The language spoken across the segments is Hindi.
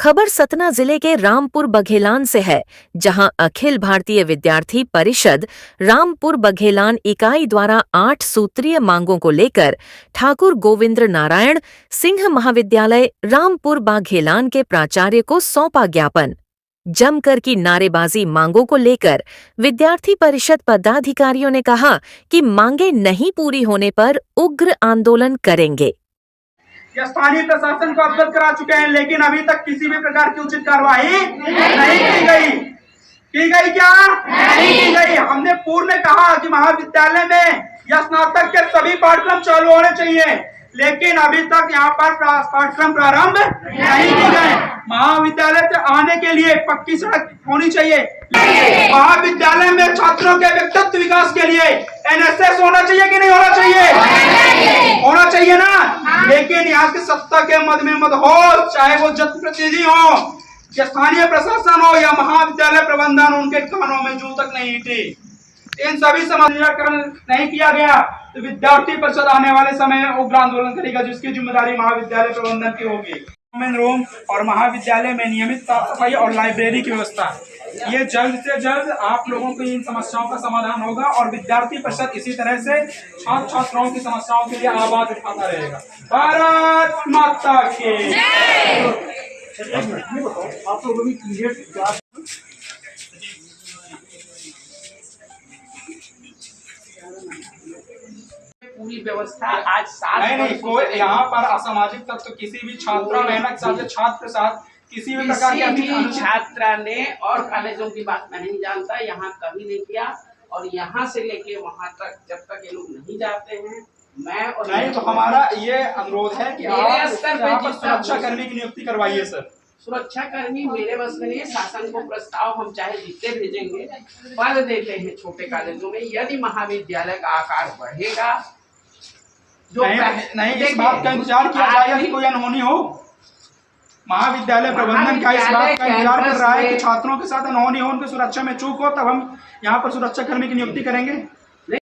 खबर सतना जिले के रामपुर बघेलान से है, जहां अखिल भारतीय विद्यार्थी परिषद रामपुर बघेलान इकाई द्वारा 8 सूत्रीय मांगों को लेकर ठाकुर गोविंद्र नारायण सिंह महाविद्यालय रामपुर बघेलान के प्राचार्य को सौंपा ज्ञापन। जमकर की नारेबाजी मांगों को लेकर विद्यार्थी परिषद पदाधिकारियों ने कहा कि मांगे नहीं पूरी होने पर उग्र आंदोलन करेंगे। स्थानीय प्रशासन को अवगत करा चुके हैं, लेकिन अभी तक किसी भी प्रकार की उचित कार्रवाई नहीं की गई। क्या नहीं की गई। हमने पूर्व में कहा कि महाविद्यालय में या स्नातक के सभी पाठ्यक्रम चालू होने चाहिए, लेकिन अभी तक यहाँ पर पाठ्यक्रम प्रारंभ नहीं किए गए। महाविद्यालय से आने के लिए पक्की सड़क होनी चाहिए। महाविद्यालय में छात्रों के व्यक्तित्व विकास के लिए एनएसएस होना चाहिए कि नहीं होना चाहिए? होना चाहिए ना। लेकिन यहाँ की सत्ता के मद में मत हो, चाहे वो जनप्रतिनिधि हो, स्थानीय प्रशासन हो या महाविद्यालय प्रबंधन, उनके कानों में जू तक नहीं हिटी। इन सभी समस्या निराकरण नहीं किया गया तो विद्यार्थी परिषद आने वाले समय में उग्र आंदोलन करेगा, जिसकी जिम्मेदारी महाविद्यालय प्रबंधन की होगी। कॉमन रूम और महाविद्यालय में नियमित साफ सफाई और लाइब्रेरी की व्यवस्था, ये जल्द से जल्द आप लोगों की इन समस्याओं का समाधान होगा और विद्यार्थी परिषद इसी तरह से छात्र छात्राओं की समस्याओं के लिए आवाज उठाता रहेगा। भारत माता की जय। आप लोगों की पूरी व्यवस्था आज 7 नहीं कोई यहाँ पर असामाजिक तत्व किसी भी छात्रा महिला के साथ छात्र के साथ किसी भी प्रकार की छात्रा ने और कॉलेजों की बात मैं नहीं जानता, यहाँ कभी नहीं किया। और यहाँ से लेके वहाँ तक जब तक ये लोग नहीं जाते हैं, मैं और नहीं तो हमारा ये अनुरोध है कि आप सुरक्षा कर्मी की नियुक्ति करवाइए। सर, सुरक्षा कर्मी मेरे बस में नहीं, शासन को प्रस्ताव हम चाहे जितने भेजेंगे, पद देते हैं छोटे कॉलेजों में। यदि महाविद्यालय का आकार बढ़ेगा, जो नहीं इस बात का इंतजार किया जाएगा कि कोई अनहोनी हो। महाविद्यालय प्रबंधन का इस बात का इंतजार कर रहा है कि छात्रों के साथ अनहोनी हो, उनकी सुरक्षा में चूक हो, तब हम यहाँ पर सुरक्षा कर्मी की नियुक्ति करेंगे।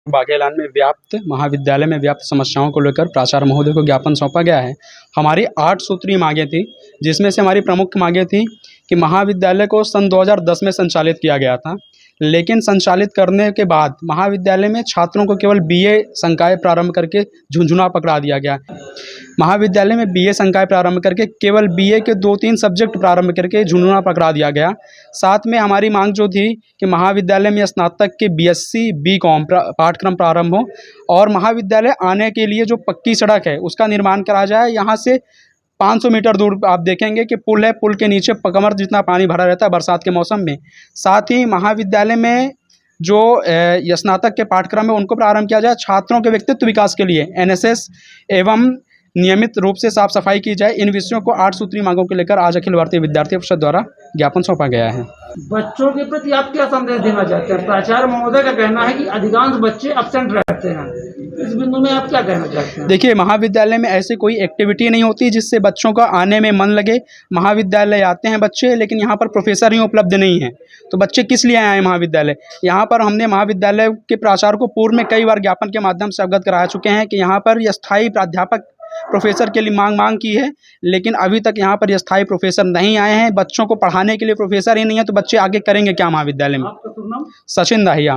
बघेलान में व्याप्त महाविद्यालय में व्याप्त समस्याओं को लेकर प्राचार्य महोदय को ज्ञापन सौंपा गया है। हमारी 8 सूत्रीय मांगें थी, जिसमें से हमारी प्रमुख मांगें थी कि महाविद्यालय को सन 2010 में संचालित किया गया था, लेकिन संचालित करने के बाद महाविद्यालय में छात्रों को केवल बीए संकाय प्रारंभ करके झुंझुना पकड़ा दिया गया। महाविद्यालय में बीए संकाय प्रारंभ करके केवल बीए के 2-3 सब्जेक्ट प्रारंभ करके झुंझुना पकड़ा दिया गया। साथ में हमारी मांग जो थी कि महाविद्यालय में स्नातक के बीएससी बीकॉम पाठ्यक्रम प्रारंभ हो और महाविद्यालय आने के लिए जो पक्की सड़क है उसका निर्माण करा जाए। यहाँ से 500 मीटर दूर आप देखेंगे कि पुल है, पुल के नीचे कमर जितना पानी भरा रहता है बरसात के मौसम में। साथ ही महाविद्यालय में जो स्नातक के पाठ्यक्रम है उनको प्रारंभ किया जाए। छात्रों के व्यक्तित्व विकास के लिए एनएसएस एवं नियमित रूप से साफ सफाई की जाए। इन विषयों को 8 सूत्री मांगों को लेकर आज अखिल भारतीय विद्यार्थी परिषद द्वारा ज्ञापन सौंपा गया है। बच्चों के प्रति आप क्या संदेश देना चाहते हैं? प्राचार्य महोदय का कहना है कि अधिकांश बच्चे एब्सेंट रहते हैं, इस बिंदु में आप क्या कहना चाहते हैं? देखिए, महाविद्यालय में ऐसी कोई एक्टिविटी नहीं होती जिससे बच्चों का आने में मन लगे। महाविद्यालय आते हैं बच्चे, लेकिन यहाँ पर प्रोफेसर ही उपलब्ध नहीं है, तो बच्चे किस लिए आए महाविद्यालय? यहाँ पर हमने महाविद्यालय के प्राचार्य को पूर्व में कई बार ज्ञापन के माध्यम से अवगत करा चुके हैं कि यहाँ पर स्थायी प्राध्यापक प्रोफेसर के लिए मांग की है, लेकिन अभी तक यहाँ पर स्थायी प्रोफेसर नहीं आए हैं। बच्चों को पढ़ाने के लिए प्रोफेसर ही नहीं है, तो बच्चे आगे करेंगे क्या महाविद्यालय में? आपका शुभ नाम? सचिन दाहिया।